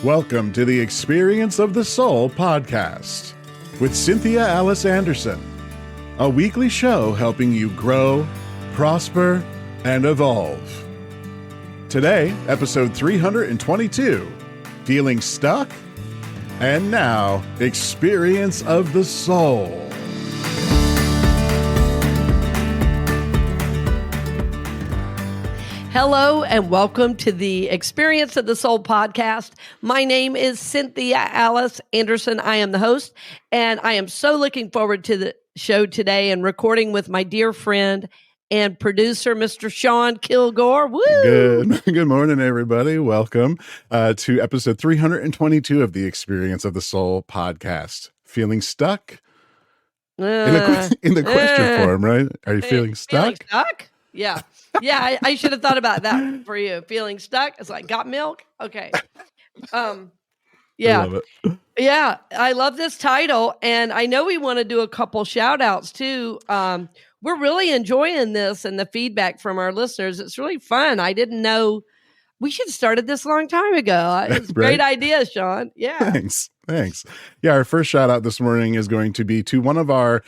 Welcome to the Experience of the Soul podcast with Cynthia Alice Anderson, a weekly show helping you grow, prosper, and evolve. Today, episode 322, Feeling Stuck? And now, Experience of the Soul. Hello and welcome to the Experience of the Soul podcast. My name is Cynthia Alice Anderson. I am the host, and I am so looking forward to the show today and recording with my dear friend and producer, Mr. Sean Kilgore. Woo! Good morning, everybody. Welcome to episode 322 of the Experience of the Soul podcast. Feeling stuck? In the question form, right? Are you feeling stuck? Feeling stuck? Yeah. Yeah, I should have thought about that for you. Feeling stuck? It's like, got milk? Okay. Yeah. I love it. Yeah, I love this title. And I know we want to do a couple shout outs too. We're really enjoying this and the feedback from our listeners. It's really fun. I didn't know we should have started this a long time ago. It's a great idea, Sean. Yeah. Thanks. Yeah, our first shout out this morning is going to be to one of our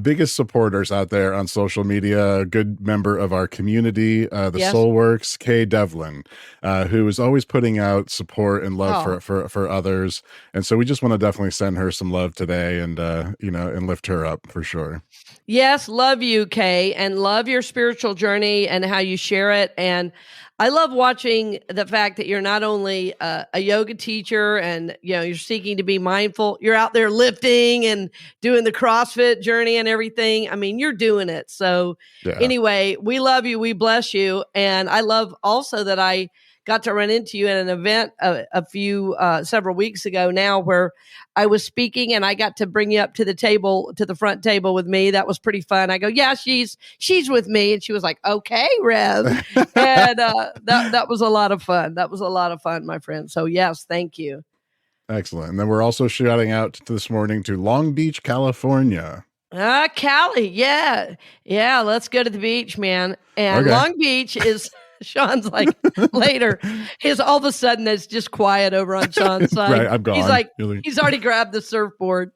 biggest supporters out there on social media, a good member of our community, Yes. Soulworks, Kay Devlin, who is always putting out support and love for others. And so we just want to definitely send her some love today and, and lift her up for sure. Yes, love you, Kay, and love your spiritual journey and how you share it. And I love watching the fact that you're not only a yoga teacher and, you're seeking to be mindful, you're out there lifting and doing the CrossFit journey and everything. I mean, you're doing it. So Anyway, we love you. We bless you. And I love also that I got to run into you at an event several weeks ago now where I was speaking and I got to bring you up to the front table with me. That was pretty fun. I go, yeah, she's with me. And she was like, okay, Rev. And that was a lot of fun. That was a lot of fun, my friend. So yes, thank you. Excellent. And then we're also shouting out this morning to Long Beach, California. Cali. Yeah. Yeah. Let's go to the beach, man. And okay. Long Beach is... Sean's like later. All of a sudden it's just quiet over on Sean's side. Right, I'm gone. He's like, he's already grabbed the surfboard.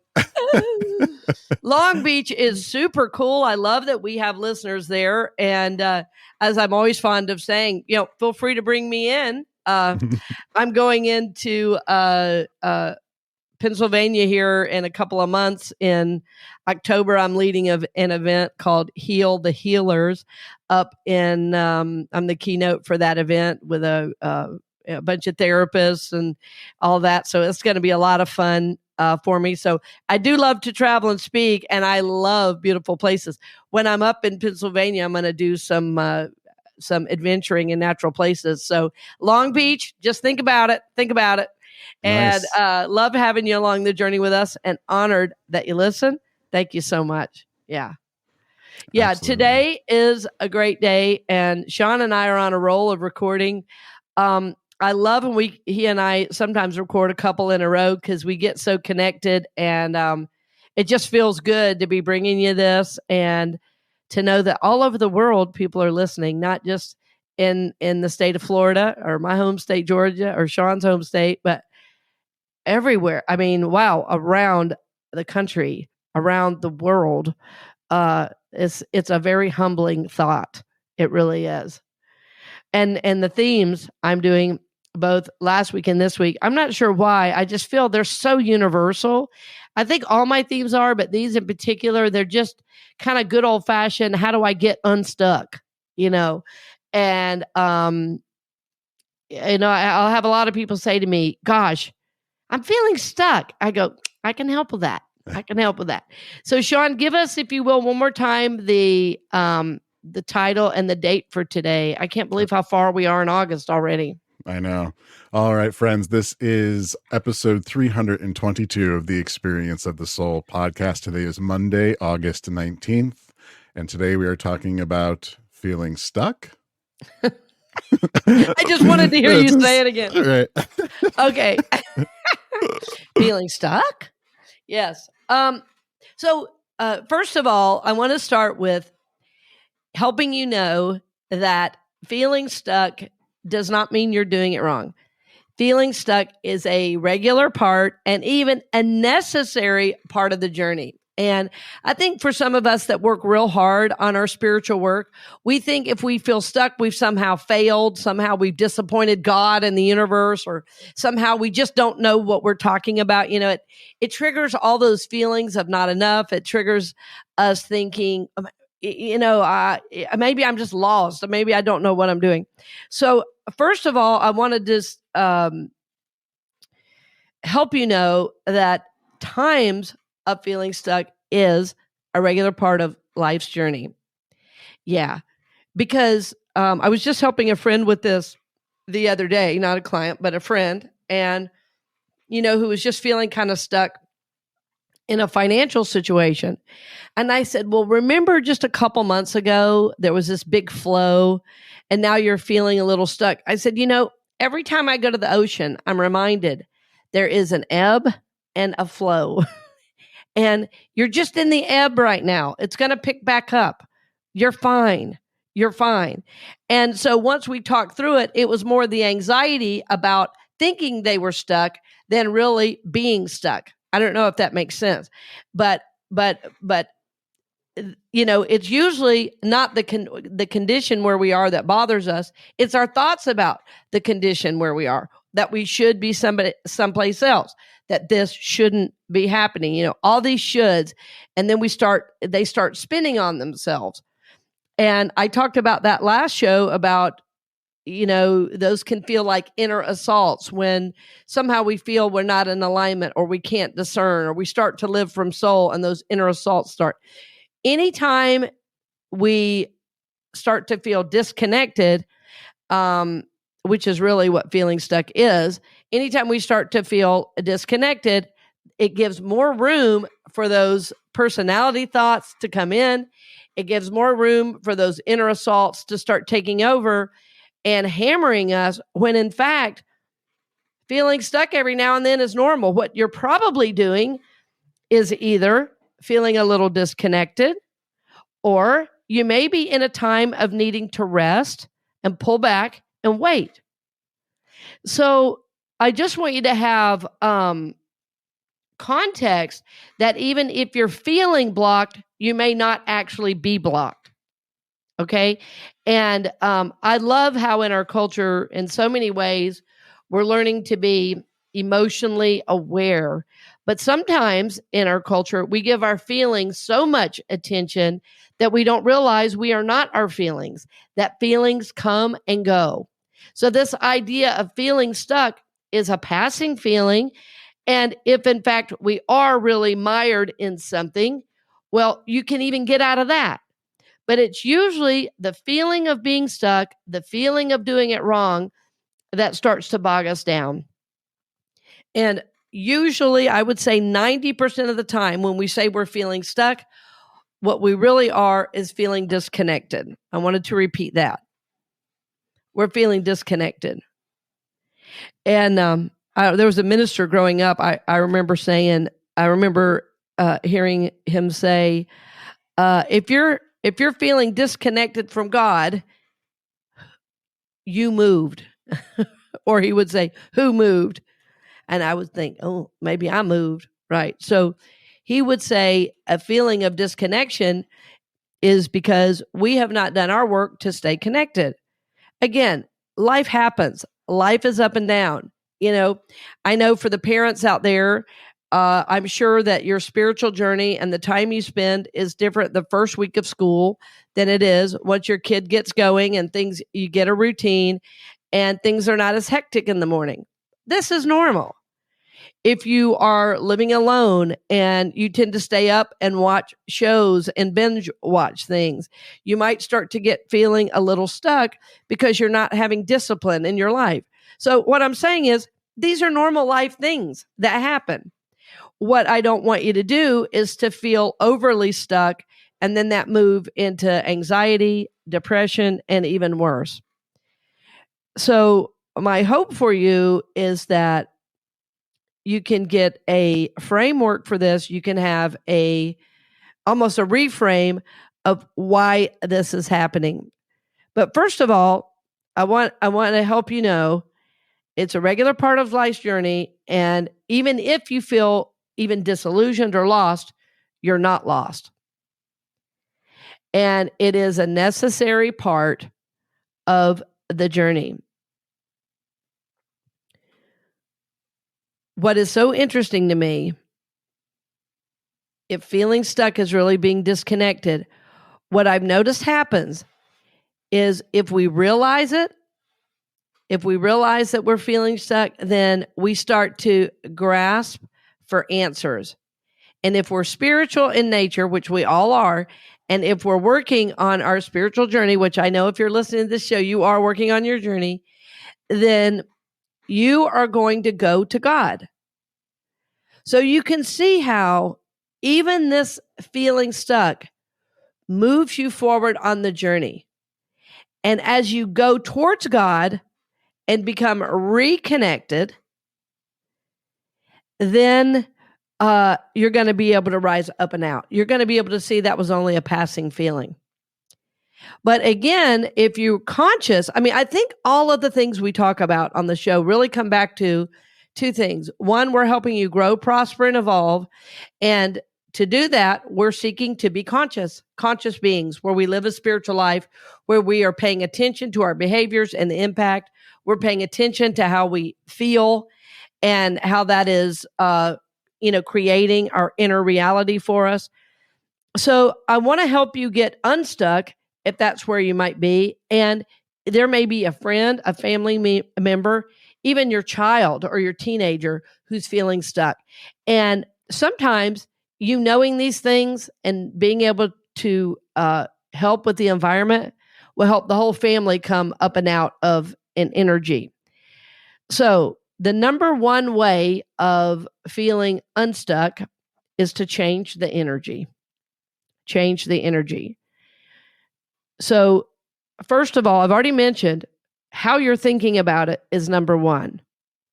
Long Beach is super cool. I love that we have listeners there. And as I'm always fond of saying, feel free to bring me in. I'm going into Pennsylvania here in a couple of months. In October, I'm leading an event called Heal the Healers up in, I'm the keynote for that event with a bunch of therapists and all that. So it's going to be a lot of fun for me. So I do love to travel and speak, and I love beautiful places. When I'm up in Pennsylvania, I'm going to do some adventuring in natural places. So Long Beach, just think about it. And nice. Love having you along the journey with us and honored that you listen. Thank you so much. Yeah. Absolutely. Today is a great day. And Sean and I are on a roll of recording. I love when he and I sometimes record a couple in a row because we get so connected, and it just feels good to be bringing you this and to know that all over the world, people are listening, not just in the state of Florida or my home state, Georgia, or Sean's home state, but everywhere. I mean, wow, around the country, around the world. It's a very humbling thought. It really is. And the themes I'm doing both last week and this week, I'm not sure why. I just feel they're so universal. I think all my themes are, but these in particular, they're just kind of good old fashioned. How do I get unstuck? And I'll have a lot of people say to me, gosh, I'm feeling stuck. I go, I can help with that. So Sean, give us, if you will, one more time, the title and the date for today. I can't believe how far we are in August already. I know. All right, friends, this is episode 322 of the Experience of the Soul podcast. Today is Monday, August 19th. And today we are talking about feeling stuck. I just wanted to hear you say it again. Right. Okay. Feeling stuck? Yes. So first of all, I want to start with helping you know that feeling stuck does not mean you're doing it wrong. feeling stuck is a regular part and even a necessary part of the journey. And I think for some of us that work real hard on our spiritual work, we think if we feel stuck, we've somehow failed, somehow we've disappointed God and the universe, or somehow we just don't know what we're talking about. It triggers all those feelings of not enough. It triggers us thinking, maybe I'm just lost, or maybe I don't know what I'm doing. So first of all, I want to just help you know that times of feeling stuck is a regular part of life's journey. Yeah, because I was just helping a friend with this the other day, not a client, but a friend, and who was just feeling kind of stuck in a financial situation. And I said, well, remember just a couple months ago, there was this big flow and now you're feeling a little stuck. I said, every time I go to the ocean, I'm reminded there is an ebb and a flow. And you're just in the ebb right now. It's going to pick back up. You're fine. You're fine. And so once we talked through it, it was more the anxiety about thinking they were stuck than really being stuck. I don't know if that makes sense, but it's usually not the condition where we are that bothers us. It's our thoughts about the condition where we are, that we should be someplace else, that this shouldn't be happening. All these shoulds, and then they start spinning on themselves. And I talked about that last show about, those can feel like inner assaults when somehow we feel we're not in alignment or we can't discern or we start to live from soul and those inner assaults start. Anytime we start to feel disconnected, which is really what feeling stuck is, anytime we start to feel disconnected, it gives more room for those personality thoughts to come in. It gives more room for those inner assaults to start taking over and hammering us, when in fact, feeling stuck every now and then is normal. What you're probably doing is either feeling a little disconnected, or you may be in a time of needing to rest and pull back and wait. So I just want you to have context that even if you're feeling blocked, you may not actually be blocked. Okay. And I love how in our culture, in so many ways, we're learning to be emotionally aware. But sometimes in our culture, we give our feelings so much attention that we don't realize we are not our feelings, that feelings come and go. So this idea of feeling stuck is a passing feeling. And if in fact we are really mired in something, well, you can even get out of that. But it's usually the feeling of being stuck, the feeling of doing it wrong, that starts to bog us down. And usually, I would say 90% of the time when we say we're feeling stuck, what we really are is feeling disconnected. I wanted to repeat that. We're feeling disconnected. And there was a minister growing up, I remember hearing him say, if you're feeling disconnected from God, you moved. Or he would say, who moved? And I would think, oh, maybe I moved, right? So he would say a feeling of disconnection is because we have not done our work to stay connected. Again, life happens. Life is up and down. I know for the parents out there, I'm sure that your spiritual journey and the time you spend is different the first week of school than it is once your kid gets going and you get a routine and things are not as hectic in the morning. This is normal. If you are living alone and you tend to stay up and watch shows and binge watch things, you might start to get feeling a little stuck because you're not having discipline in your life. So what I'm saying is these are normal life things that happen. What I don't want you to do is to feel overly stuck and then that move into anxiety, depression, and even worse. So my hope for you is that you can get a framework for this. You can have almost a reframe of why this is happening. But first of all, I want to help you know It's a regular part of life's journey. And even if you feel even disillusioned or lost, you're not lost. And it is a necessary part of the journey. What is so interesting to me, if feeling stuck is really being disconnected, what I've noticed happens is if we realize it, if we realize that we're feeling stuck, then we start to grasp for answers. And if we're spiritual in nature, which we all are, and if we're working on our spiritual journey, which I know if you're listening to this show, you are working on your journey, then you are going to go to God. So you can see how even this feeling stuck moves you forward on the journey. And as you go towards God and become reconnected, then you're going to be able to rise up and out. You're going to be able to see that was only a passing feeling. But again, if you're conscious, I think all of the things we talk about on the show really come back to two things. One, we're helping you grow, prosper, and evolve. And to do that, we're seeking to be conscious beings, where we live a spiritual life, where we are paying attention to our behaviors and the impact. We're paying attention to how we feel and how that is, creating our inner reality for us. So I want to help you get unstuck if that's where you might be. And there may be a friend, a family member, even your child or your teenager who's feeling stuck. And sometimes you knowing these things and being able to help with the environment will help the whole family come up and out of an energy. So the number one way of feeling unstuck is to change the energy. Change the energy. So first of all, I've already mentioned how you're thinking about it is number one,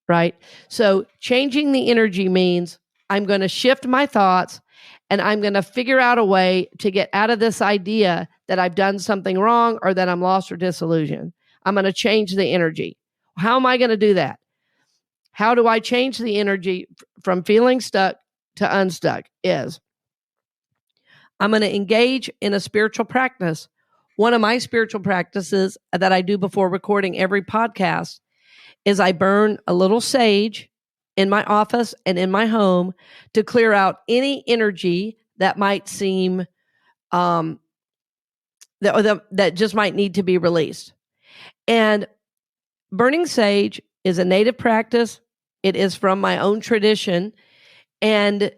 right? So changing the energy means I'm going to shift my thoughts and I'm going to figure out a way to get out of this idea that I've done something wrong or that I'm lost or disillusioned. I'm going to change the energy. How am I going to do that? How do I change the energy from feeling stuck to unstuck? Is I'm going to engage in a spiritual practice. One of my spiritual practices that I do before recording every podcast is I burn a little sage in my office and in my home to clear out any energy that might seem that just might need to be released. And burning sage is a native practice. It is from my own tradition. And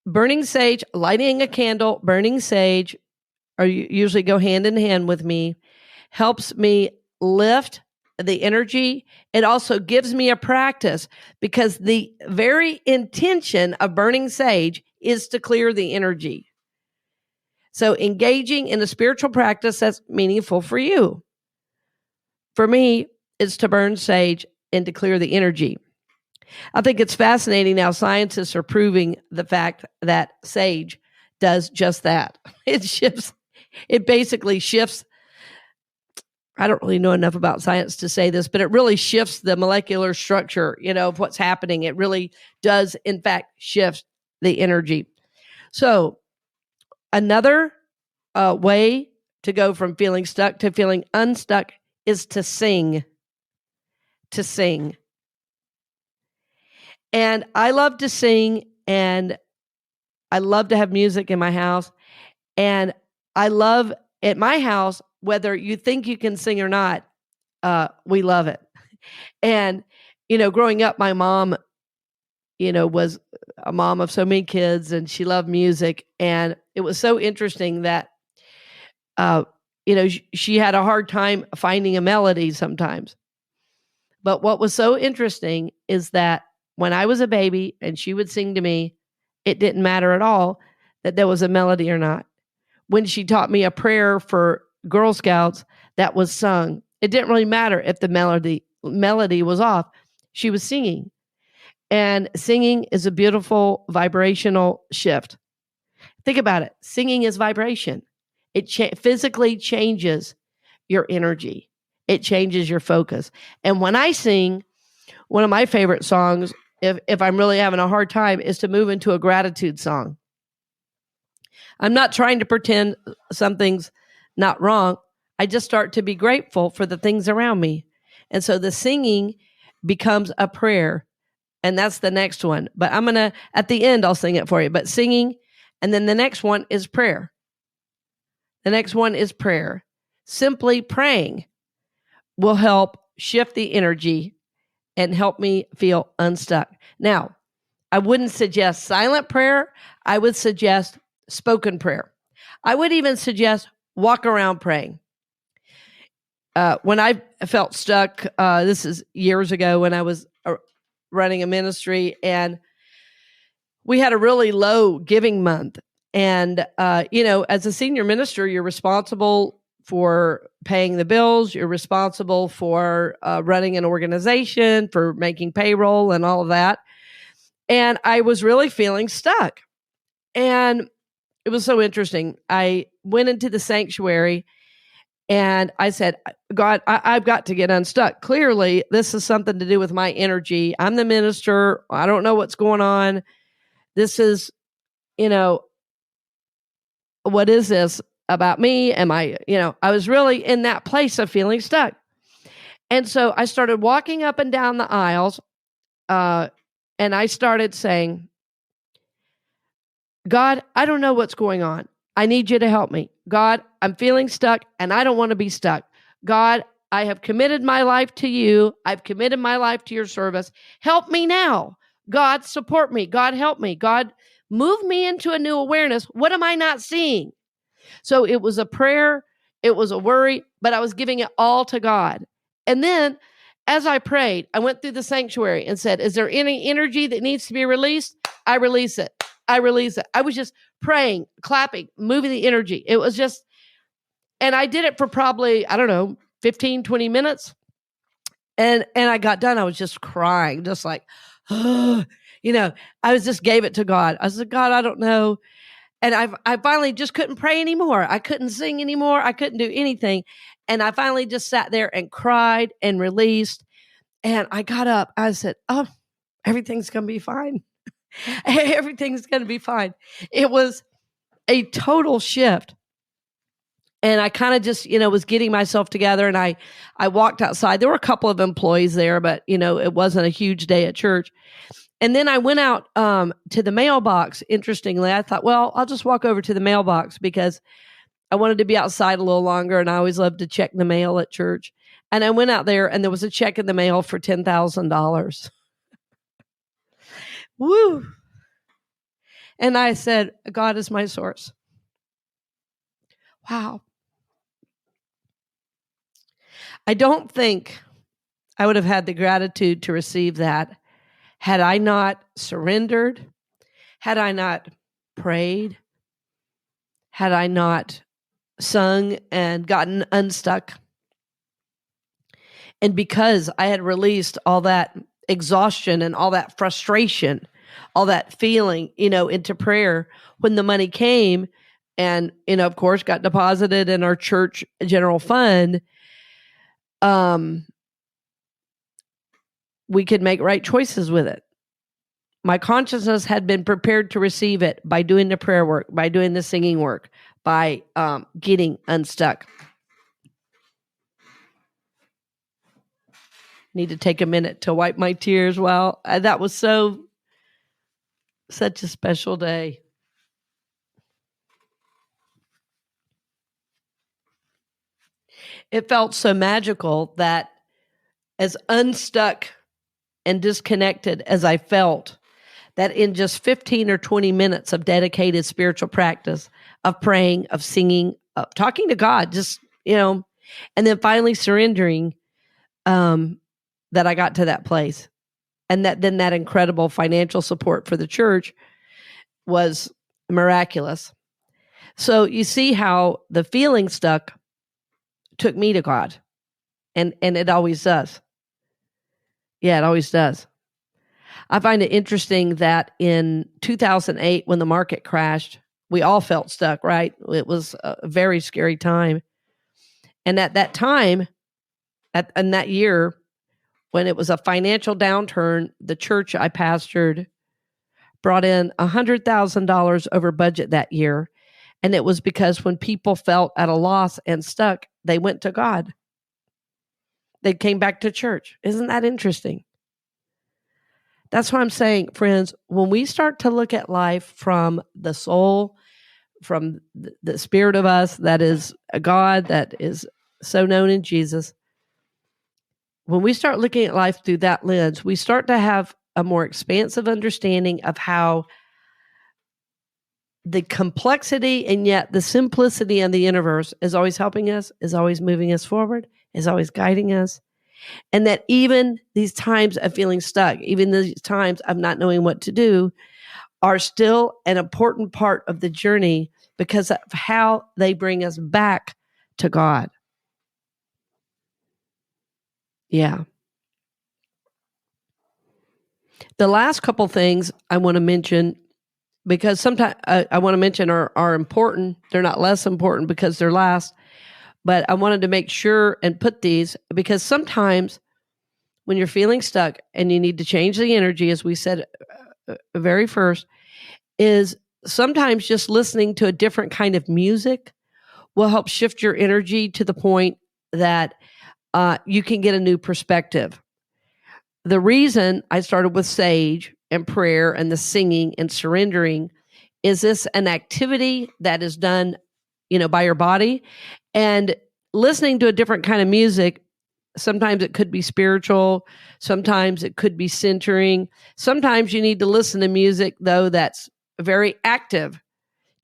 burning sage, lighting a candle, burning sage, or usually go hand in hand with me, helps me lift the energy. It also gives me a practice because the very intention of burning sage is to clear the energy. So engaging in a spiritual practice that's meaningful for you. For me, it's to burn sage and to clear the energy. I think it's fascinating now. Scientists are proving the fact that sage does just that. It basically shifts. I don't really know enough about science to say this, but it really shifts the molecular structure, of what's happening. It really does, in fact, shift the energy. So another way to go from feeling stuck to feeling unstuck is to sing. To sing. And I love to sing, and I love to have music in my house. And I love at my house, whether you think you can sing or not, we love it. And, growing up, my mom, was a mom of so many kids, and she loved music. And it was so interesting that, she had a hard time finding a melody sometimes. But what was so interesting is that when I was a baby and she would sing to me, it didn't matter at all that there was a melody or not. When she taught me a prayer for Girl Scouts that was sung, it didn't really matter if the melody was off. She was singing. And singing is a beautiful vibrational shift. Think about it. Singing is vibration. It physically changes your energy. it changes your focus. And when I sing, one of my favorite songs, if I'm really having a hard time, is to move into a gratitude song. I'm not trying to pretend something's not wrong. I just start to be grateful for the things around me. And so the singing becomes a prayer. And that's the next one. But I'm going to, at the end, I'll sing it for you. But singing, and then the next one is prayer. The next one is prayer. Simply praying will help shift the energy and help me feel unstuck. Now, I wouldn't suggest silent prayer. I would suggest spoken prayer. I would even suggest walk around praying. When I felt stuck, this is years ago when I was running a ministry, and we had a really low giving month. And, as a senior minister, you're responsible for paying the bills. You're responsible for running an organization, for making payroll and all of that. And I was really feeling stuck. And it was so interesting. I went into the sanctuary and I said, God, I've got to get unstuck. Clearly, this is something to do with my energy. I'm the minister. I don't know what's going on. This is, what is this about me? Am I was really in that place of feeling stuck. And so I started walking up and down the aisles, and I started saying, God, I don't know what's going on. I need you to help me. God, I'm feeling stuck and I don't want to be stuck. God, I have committed my life to you. I've committed my life to your service. Help me now. God, support me. God, help me. God, move me into a new awareness. What am I not seeing? So it was a prayer. It was a worry, but I was giving it all to God. And then as I prayed, I went through the sanctuary and said, is there any energy that needs to be released? I release it. I release it. I was just praying, clapping, moving the energy. It was just, and I did it for probably, 15, 20 minutes. And I got done. I was just crying, just like, I was just gave it to God. I said, God, I don't know. And I finally just couldn't pray anymore. I couldn't sing anymore. I couldn't do anything. And I finally just sat there and cried and released. And I got up. I said, oh, everything's going to be fine. Everything's going to be fine. It was a total shift. And I kind of just, was getting myself together, and I walked outside. There were a couple of employees there, but, it wasn't a huge day at church. And then I went out to the mailbox. Interestingly, I thought, well, I'll just walk over to the mailbox because I wanted to be outside a little longer, and I always love to check the mail at church. And I went out there, and there was a check in the mail for $10,000. Woo. And I said, God is my source. Wow. I don't think I would have had the gratitude to receive that had I not surrendered, had I not prayed, had I not sung and gotten unstuck. And because I had released all that exhaustion and all that frustration, all that feeling, into prayer, when the money came and, of course, got deposited in our church general fund, we could make right choices with it. My consciousness had been prepared to receive it by doing the prayer work, by doing the singing work, by getting unstuck. Need to take a minute to wipe my tears. Well, that was such a special day. It felt so magical that as unstuck and disconnected as I felt, that in just 15 or 20 minutes of dedicated spiritual practice, of praying, of singing, of talking to God, just, and then finally surrendering, that I got to that place. And that incredible financial support for the church was miraculous. So you see how the feeling stuck took me to God. And it always does. Yeah, it always does. I find it interesting that in 2008, when the market crashed, we all felt stuck, right? It was a very scary time. And at that time, in that year, when it was a financial downturn, the church I pastored brought in $100,000 over budget that year. And it was because when people felt at a loss and stuck, they went to God. They came back to church. Isn't that interesting? That's what I'm saying, friends. When we start to look at life from the soul, from the spirit of us, that is a God that is so known in Jesus, when we start looking at life through that lens, we start to have a more expansive understanding of how the complexity and yet the simplicity of the universe is always helping us, is always moving us forward, is always guiding us. And that even these times of feeling stuck, even these times of not knowing what to do, are still an important part of the journey because of how they bring us back to God. Yeah. The last couple things I want to mention, because sometimes I want to mention are important. They're not less important because they're last, but I wanted to make sure and put these because sometimes when you're feeling stuck and you need to change the energy, as we said very first, is sometimes just listening to a different kind of music will help shift your energy to the point that you can get a new perspective. The reason I started with sage and prayer and the singing and surrendering is this an activity that is done, by your body, and listening to a different kind of music. Sometimes it could be spiritual. Sometimes it could be centering. Sometimes you need to listen to music, though, that's very active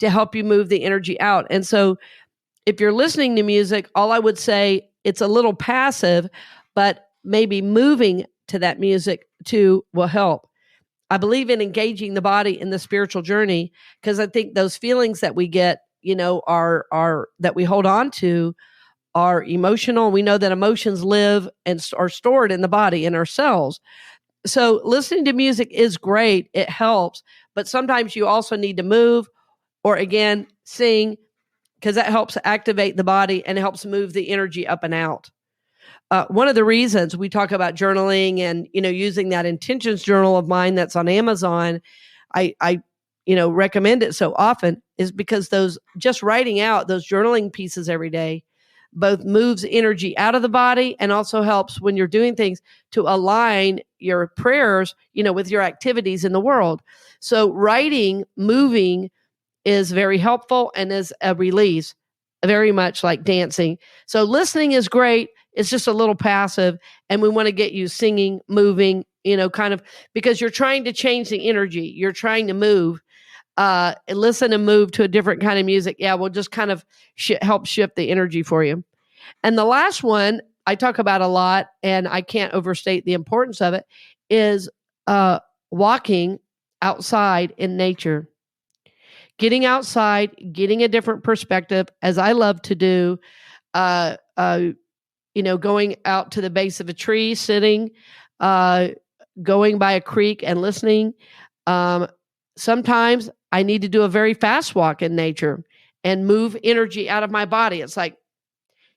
to help you move the energy out. And so if you're listening to music, all I would say, it's a little passive, but maybe moving to that music too will help. I believe in engaging the body in the spiritual journey because I think those feelings that we get, are that we hold on to are emotional. We know that emotions live and are stored in the body, in our cells. So listening to music is great. It helps. But sometimes you also need to move or, again, sing because that helps activate the body and helps move the energy up and out. One of the reasons we talk about journaling and, using that intentions journal of mine that's on Amazon, I recommend it so often is because just writing out those journaling pieces every day both moves energy out of the body and also helps when you're doing things to align your prayers, with your activities in the world. So writing, moving is very helpful and is a release, very much like dancing. So listening is great. It's just a little passive. And we want to get you singing, moving, kind of because you're trying to change the energy. You're trying to move. Listen and move to a different kind of music. Yeah, we'll just kind of help shift the energy for you. And the last one I talk about a lot, and I can't overstate the importance of it, is walking outside in nature. Getting outside, getting a different perspective, as I love to do, going out to the base of a tree, sitting, going by a creek and listening. Sometimes I need to do a very fast walk in nature and move energy out of my body. It's like,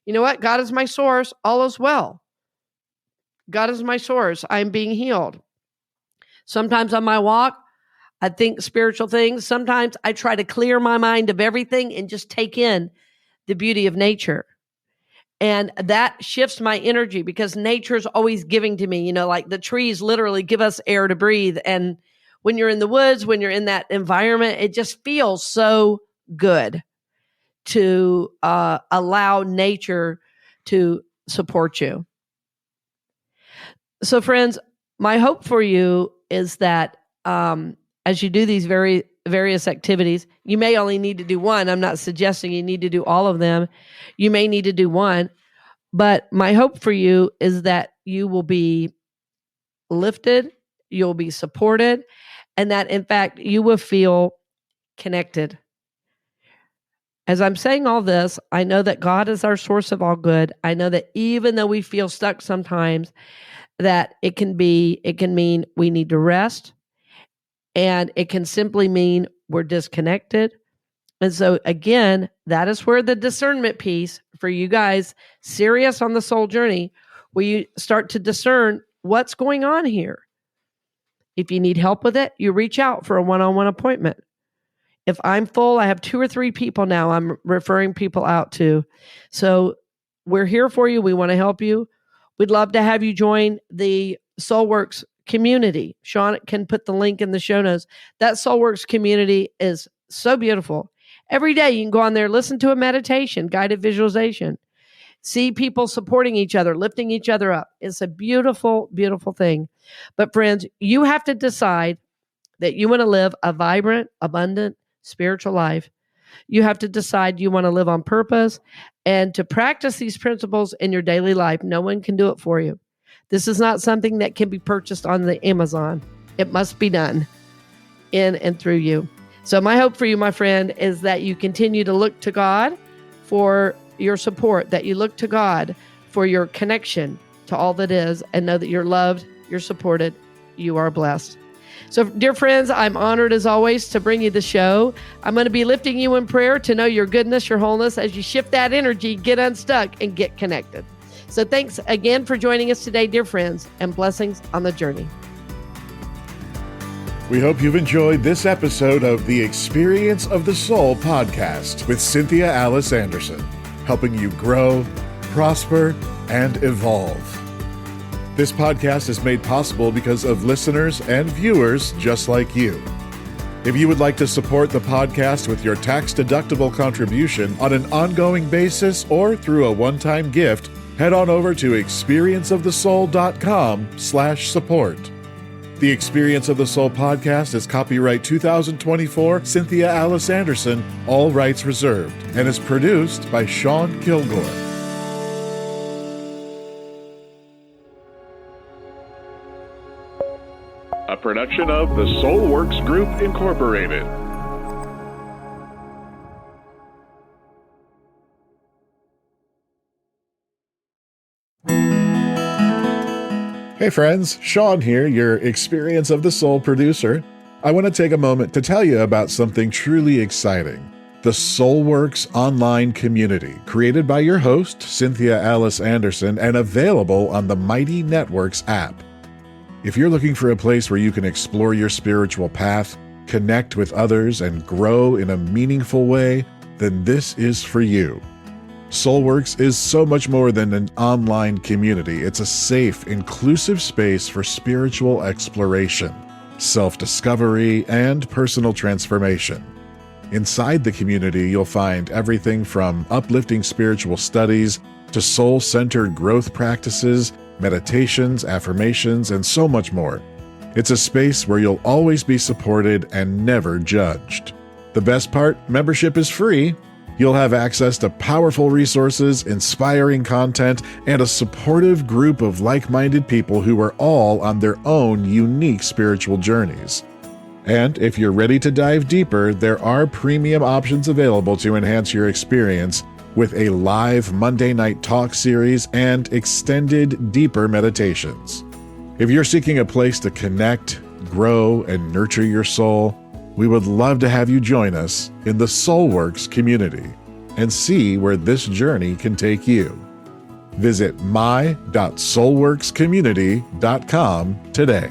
you know what? God is my source. All is well. God is my source. I'm being healed. Sometimes on my walk, I think spiritual things. Sometimes I try to clear my mind of everything and just take in the beauty of nature. And that shifts my energy because nature is always giving to me, like the trees literally give us air to breathe. And when you're in the woods, when you're in that environment, it just feels so good to allow nature to support you. So friends, my hope for you is that as you do these various activities, you may only need to do one. I'm not suggesting you need to do all of them. You may need to do one. But my hope for you is that you will be lifted, you'll be supported, and that, in fact, you will feel connected. As I'm saying all this, I know that God is our source of all good. I know that even though we feel stuck sometimes, that it can mean we need to rest, and it can simply mean we're disconnected. And so again, that is where the discernment piece for you guys serious on the soul journey, where you start to discern what's going on here. If you need help with it, you reach out for a one-on-one appointment. If I'm full, I have 2 or 3 people now I'm referring people out to. So we're here for you. We want to help you. We'd love to have you join the Soulworks Community. Sean can put the link in the show notes. That Soulworks Community is so beautiful. Every day you can go on there, listen to a meditation, guided visualization, see people supporting each other, lifting each other up. It's a beautiful, beautiful thing. But friends, you have to decide that you want to live a vibrant, abundant, spiritual life. You have to decide you want to live on purpose and to practice these principles in your daily life. No one can do it for you. This is not something that can be purchased on the Amazon. It must be done in and through you. So my hope for you, my friend, is that you continue to look to God for your support, that you look to God for your connection to all that is, and know that you're loved, you're supported, you are blessed. So, dear friends, I'm honored as always to bring you the show. I'm going to be lifting you in prayer to know your goodness, your wholeness. As you shift that energy, get unstuck and get connected. So thanks again for joining us today, dear friends, and blessings on the journey. We hope you've enjoyed this episode of the Experience of the Soul podcast with Cynthia Alice Anderson, helping you grow, prosper, and evolve. This podcast is made possible because of listeners and viewers just like you. If you would like to support the podcast with your tax-deductible contribution on an ongoing basis or through a one-time gift, head on over to experienceofthesoul.com/support. The Experience of the Soul podcast is copyright 2024 Cynthia Alice Anderson, all rights reserved, and is produced by Sean Kilgore. A production of the Soulworks Group, Incorporated. Hey friends, Sean here, your Experience of the Soul producer. I want to take a moment to tell you about something truly exciting. The Soulworks online community, created by your host, Cynthia Alice Anderson, and available on the Mighty Networks app. If you're looking for a place where you can explore your spiritual path, connect with others, and grow in a meaningful way, then this is for you. Soulworks is so much more than an online community. It's a safe, inclusive space for spiritual exploration, self-discovery, and personal transformation. Inside the community, you'll find everything from uplifting spiritual studies to soul-centered growth practices, meditations, affirmations, and so much more. It's a space where you'll always be supported and never judged. The best part, membership is free. You'll have access to powerful resources, inspiring content, and a supportive group of like-minded people who are all on their own unique spiritual journeys. And if you're ready to dive deeper, there are premium options available to enhance your experience, with a live Monday night talk series and extended, deeper meditations. If you're seeking a place to connect, grow, and nurture your soul, we would love to have you join us in the Soulworks community and see where this journey can take you. Visit my.soulworkscommunity.com today.